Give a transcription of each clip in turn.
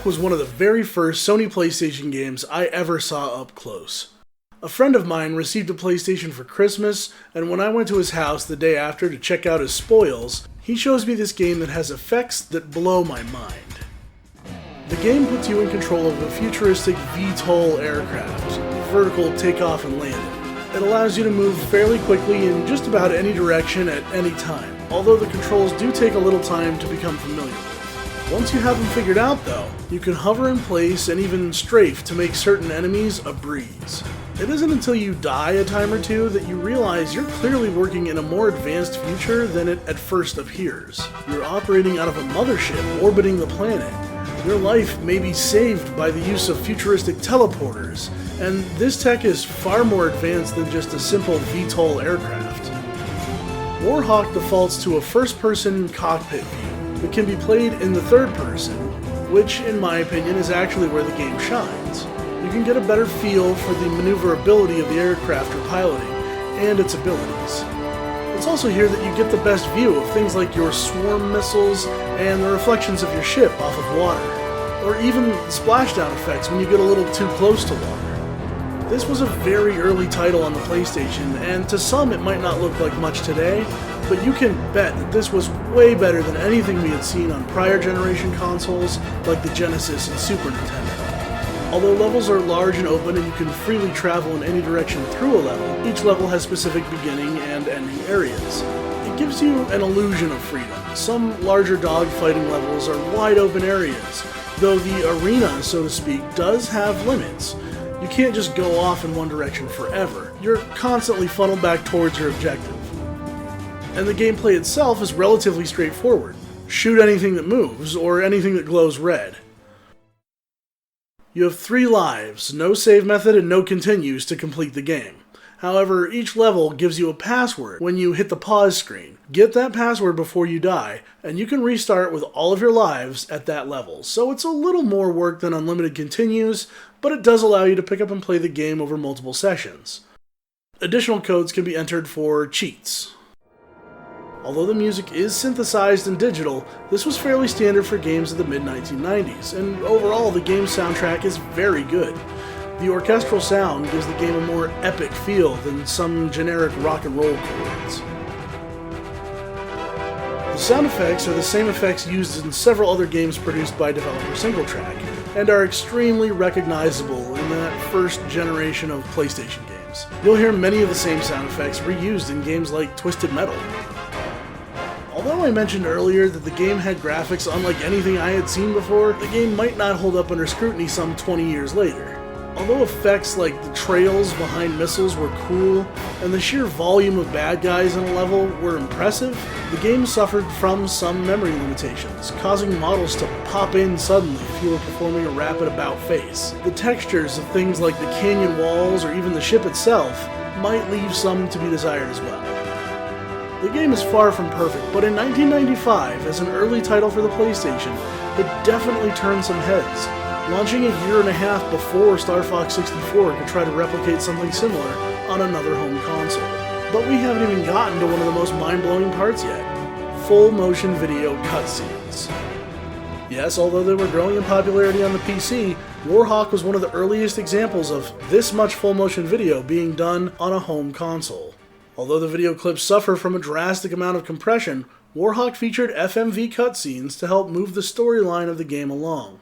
Warhawk was one of the very first Sony PlayStation games I ever saw up close. A friend of mine received a PlayStation for Christmas, and when I went to his house the day after to check out his spoils, he shows me this game that has effects that blow my mind. The game puts you in control of a futuristic VTOL aircraft, vertical takeoff and landing. It allows you to move fairly quickly in just about any direction at any time, although the controls do take a little time to become familiar with. Once you have them figured out though, you can hover in place and even strafe to make certain enemies a breeze. It isn't until you die a time or two that you realize you're clearly working in a more advanced future than it at first appears. You're operating out of a mothership orbiting the planet. Your life may be saved by the use of futuristic teleporters, and this tech is far more advanced than just a simple VTOL aircraft. Warhawk defaults to a first-person cockpit view that can be played in the third person, which in my opinion is actually where the game shines. You can get a better feel for the maneuverability of the aircraft you're piloting and its abilities. It's also here that you get the best view of things like your swarm missiles and the reflections of your ship off of water, or even splashdown effects when you get a little too close to water. This was a very early title on the PlayStation, and to some it might not look like much today, but you can bet that this was way better than anything we had seen on prior generation consoles like the Genesis and Super Nintendo. Although levels are large and open and you can freely travel in any direction through a level, each level has specific beginning and ending areas. It gives you an illusion of freedom. Some larger dogfighting levels are wide open areas, though the arena, so to speak, does have limits. You can't just go off in one direction forever. You're constantly funneled back towards your objective. And the gameplay itself is relatively straightforward. Shoot anything that moves, or anything that glows red. You have 3 lives, no save method and no continues to complete the game. However, each level gives you a password when you hit the pause screen. Get that password before you die, and you can restart with all of your lives at that level. So it's a little more work than unlimited continues, but it does allow you to pick up and play the game over multiple sessions. Additional codes can be entered for cheats. Although the music is synthesized and digital, this was fairly standard for games of the mid-1990s, and overall the game's soundtrack is very good. The orchestral sound gives the game a more epic feel than some generic rock and roll chords. The sound effects are the same effects used in several other games produced by developer Singletrack, and are extremely recognizable in that first generation of PlayStation games. You'll hear many of the same sound effects reused in games like Twisted Metal. Although I mentioned earlier that the game had graphics unlike anything I had seen before, the game might not hold up under scrutiny some 20 years later. Although effects like the trails behind missiles were cool, and the sheer volume of bad guys in a level were impressive, the game suffered from some memory limitations, causing models to pop in suddenly if you were performing a rapid about-face. The textures of things like the canyon walls or even the ship itself might leave some to be desired as well. The game is far from perfect, but in 1995, as an early title for the PlayStation, it definitely turned some heads, launching a year and a half before Star Fox 64 could try to replicate something similar on another home console. But we haven't even gotten to one of the most mind-blowing parts yet: full motion video cutscenes. Yes, although they were growing in popularity on the PC, Warhawk was one of the earliest examples of this much full motion video being done on a home console. Although the video clips suffer from a drastic amount of compression, Warhawk featured FMV cutscenes to help move the storyline of the game along.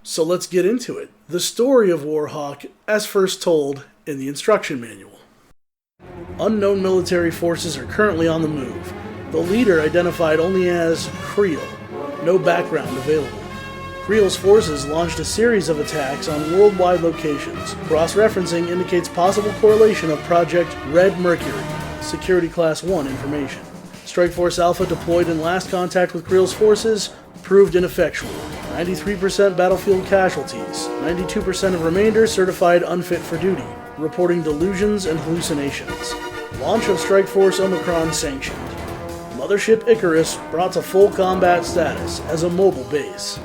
So let's get into it. The story of Warhawk, as first told in the instruction manual. Unknown military forces are currently on the move. The leader identified only as Creel. No background available. Creel's forces launched a series of attacks on worldwide locations. Cross-referencing indicates possible correlation of Project Red Mercury, Security Class 1 information. Strike Force Alpha deployed in last contact with Creel's forces proved ineffectual. 93% battlefield casualties. 92% of remainder certified unfit for duty, reporting delusions and hallucinations. Launch of Strike Force Omicron sanctioned. Mothership Icarus brought to full combat status as a mobile base.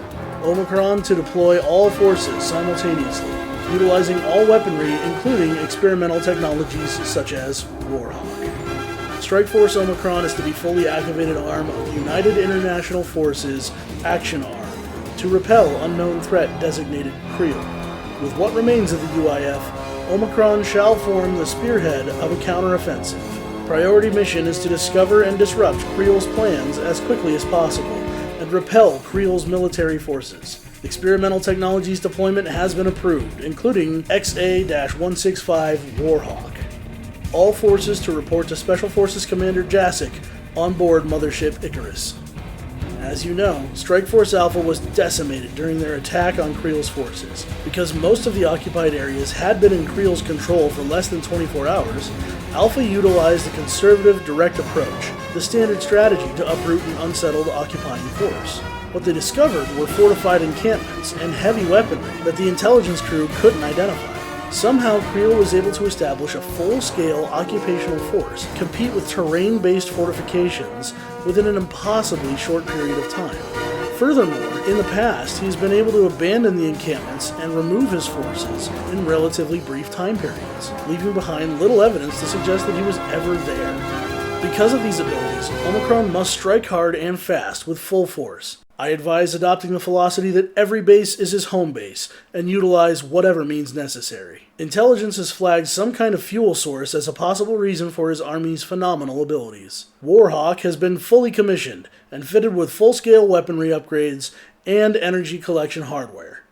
Omicron to deploy all forces simultaneously, utilizing all weaponry including experimental technologies such as Warhawk. Strike Force Omicron is to be fully activated arm of United International Forces Action Arm, to repel unknown threat designated Creel. With what remains of the UIF, Omicron shall form the spearhead of a counteroffensive. Priority mission is to discover and disrupt Creel's plans as quickly as possible, and repel Creel's military forces. Experimental technologies deployment has been approved, including XA-165 Warhawk. All forces to report to Special Forces Commander Jasek on board Mothership Icarus. As you know, Strike Force Alpha was decimated during their attack on Creel's forces. Because most of the occupied areas had been in Creel's control for less than 24 hours, Alpha utilized a conservative, direct approach, the standard strategy to uproot an unsettled occupying force. What they discovered were fortified encampments and heavy weaponry that the intelligence crew couldn't identify. Somehow, Creel was able to establish a full-scale occupational force, compete with terrain-based fortifications within an impossibly short period of time. Furthermore, in the past, he's been able to abandon the encampments and remove his forces in relatively brief time periods, leaving behind little evidence to suggest that he was ever there. Because of these abilities, Omicron must strike hard and fast with full force. I advise adopting the philosophy that every base is his home base, and utilize whatever means necessary. Intelligence has flagged some kind of fuel source as a possible reason for his army's phenomenal abilities. Warhawk has been fully commissioned, and fitted with full-scale weaponry upgrades and energy collection hardware.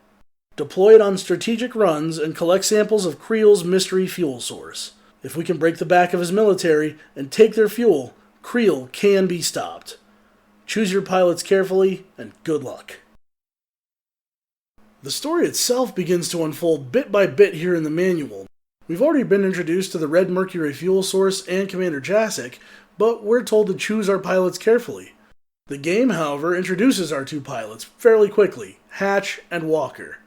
Deploy it on strategic runs and collect samples of Creel's mystery fuel source. If we can break the back of his military and take their fuel, Creel can be stopped. Choose your pilots carefully, and good luck. The story itself begins to unfold bit by bit here in the manual. We've already been introduced to the Red Mercury fuel source and Commander Jasek, but we're told to choose our pilots carefully. The game, however, introduces our two pilots fairly quickly, Hatch and Walker.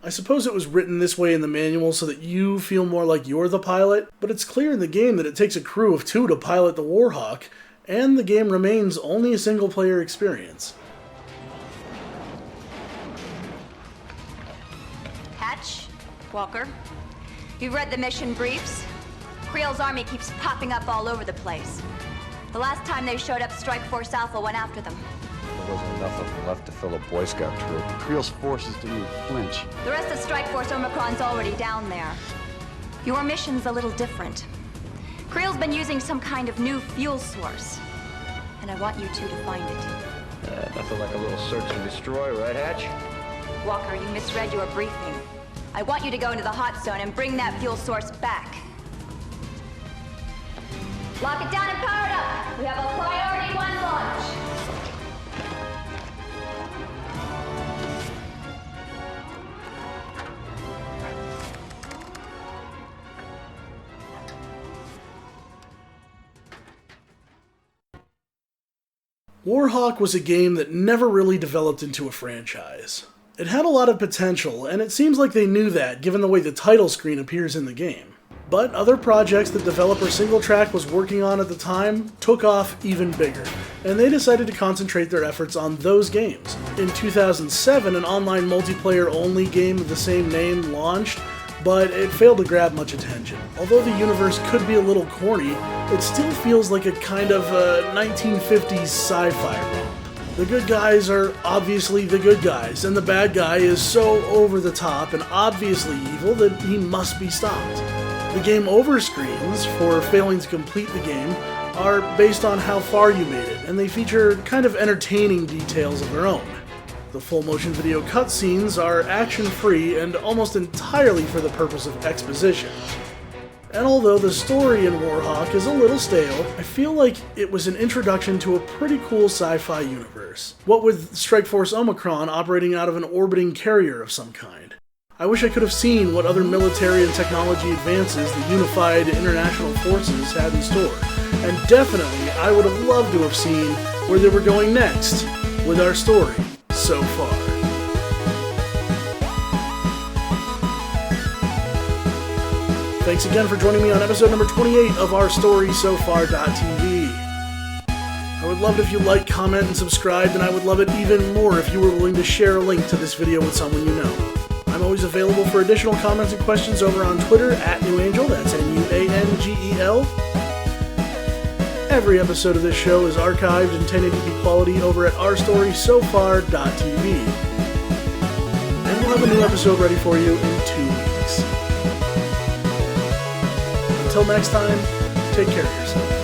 I suppose it was written this way in the manual so that you feel more like you're the pilot, but it's clear in the game that it takes a crew of 2 to pilot the Warhawk, and the game remains only a single-player experience. Hatch, Walker, you've read the mission briefs? Creel's army keeps popping up all over the place. The last time they showed up, Strike Force Alpha went after them. There wasn't enough of them left to fill a Boy Scout troop. Creel's forces didn't flinch. The rest of Strike Force Omicron's already down there. Your mission's a little different. Creel's been using some kind of new fuel source, and I want you two to find it. Nothing like a little search and destroy, right, Hatch? Walker, you misread your briefing. I want you to go into the hot zone and bring that fuel source back. Lock it down and power it up. We have a priority 1 launch. Warhawk was a game that never really developed into a franchise. It had a lot of potential, and it seems like they knew that given the way the title screen appears in the game. But other projects that developer Singletrack was working on at the time took off even bigger, and they decided to concentrate their efforts on those games. In 2007, an online multiplayer-only game of the same name launched, but it failed to grab much attention. Although the universe could be a little corny, it still feels like a kind of 1950s sci-fi romp. The good guys are obviously the good guys, and the bad guy is so over the top and obviously evil that he must be stopped. The game over screens for failing to complete the game are based on how far you made it, and they feature kind of entertaining details of their own. The full motion video cutscenes are action-free and almost entirely for the purpose of exposition. And although the story in Warhawk is a little stale, I feel like it was an introduction to a pretty cool sci-fi universe. What with Strike Force Omicron operating out of an orbiting carrier of some kind. I wish I could have seen what other military and technology advances the unified international forces had in store. And definitely, I would have loved to have seen where they were going next with our story so far. Thanks again for joining me on episode number 28 of our StorySoFar.tv. I would love it if you like, comment, and subscribe, and I would love it even more if you were willing to share a link to this video with someone you know. I'm always available for additional comments and questions over on Twitter @NewAngel, that's Nuangel. Every episode of this show is archived in 1080p quality over at ourstorysofar.tv. And we'll have a new episode ready for you in 2 weeks. Until next time, take care of yourself.